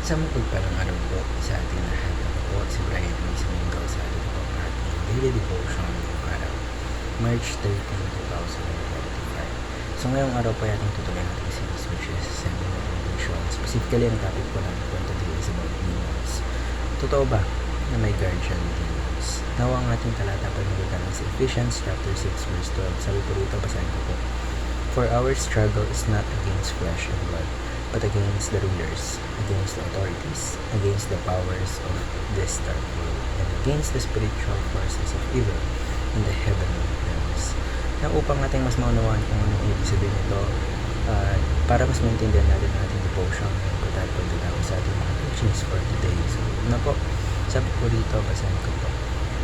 Sa mapagpalang araw po sa ating lahat. Ako po si Brian Luis Mingo sa ating po ang ating daily devotion ngayong araw, March 13, 2025. So ngayong araw po ay ating tutuloy natin series which is Seminar Revelation. Specifically, ang topic po natin po today is about demons. Totoo ba na may guardian demons? Now ang ating talata po ay magagaling sa Ephesians chapter 6 verse 12. Sabi po rito, basahin ko po. For our struggle is not against flesh and blood, but against the rulers, against the authorities, against the powers of this dark world, and against the spiritual forces of evil in the heavenly realms. Na upang natin mas maunawaan kung anong ibig sabihin nito, para mas maintindihan natin ang ating devotion, po tayo pagdadaw sa ating mga teachings for today. So, una po, sabi po rito, basahin ko po,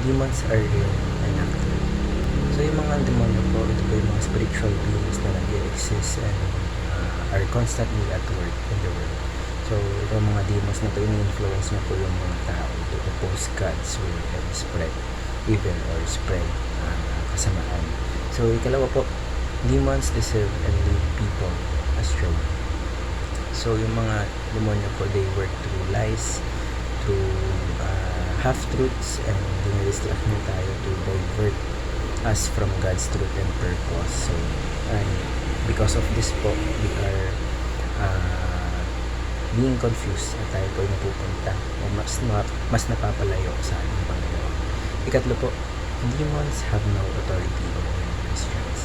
demons are real and active. So, yung mga demonyo po, ito po yung mga spiritual beings na nag-exist and are constantly at work in the world. So, itong mga demons na ito, ini-influence na po yung mga tao to oppose God's will and spread evil or spread kasamaan. So, ikalawa po, demons deceive and lead people astray. So, yung mga demonyo po, they work through lies, through half-truths, and dinidistract nyo tayo to divert us from God's truth and purpose. So, because of this po, we are being confused at tayo po ay napupunta o mas napapalayo sa ating Panginoon. Ikatlo po, demons have no authority over Christians.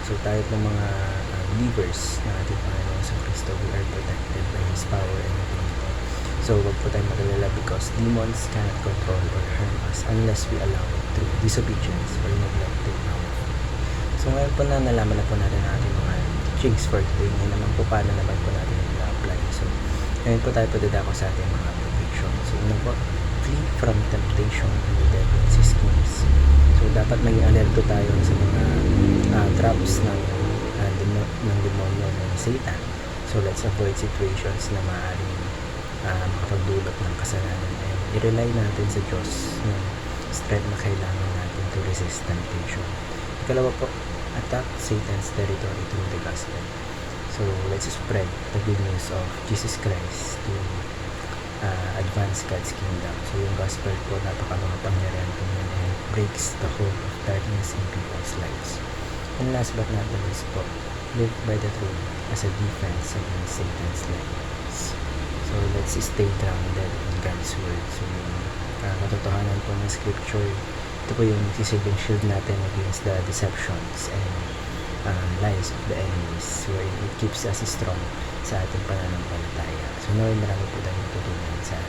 So tayo po mga believers na ating Panginoon sa Kristo, we are protected by His power and authority. So wag po tayong mag-alala because demons cannot control or harm us unless we allow it through disobedience or neglecting our faith. So ngayon po na nalaman na po natin ang ating mga teachings for today. Ngayon naman po paano naman po natin i-apply. So ngayon po tayo padadako sa ating mga application. So una po, flee from temptation and the devil's schemes. So dapat maging alerto tayo sa mga traps ng demonyo ng Satan. So let's avoid situations na maaaring makapagdulot ng kasalanan and i-rely natin sa Diyos ng strength na kailangan natin to resist temptation. Ikalawa po, attack Satan's territory through the gospel. So let's spread the good news of Jesus Christ to advance God's kingdom. So yung gospel po, napaka-makapangyarihan po yan and breaks the hold of darkness in people's lives. And last but not the least po, live by the truth as a defense against Satan's lies. So let's stay grounded in God's word. So yung katotohanan po ng scripture, ito po yung sisibing shield natin against the deceptions and lies of the enemies, where it keeps us strong sa ating pananampalataya. So naway marami po tayong natutunan sa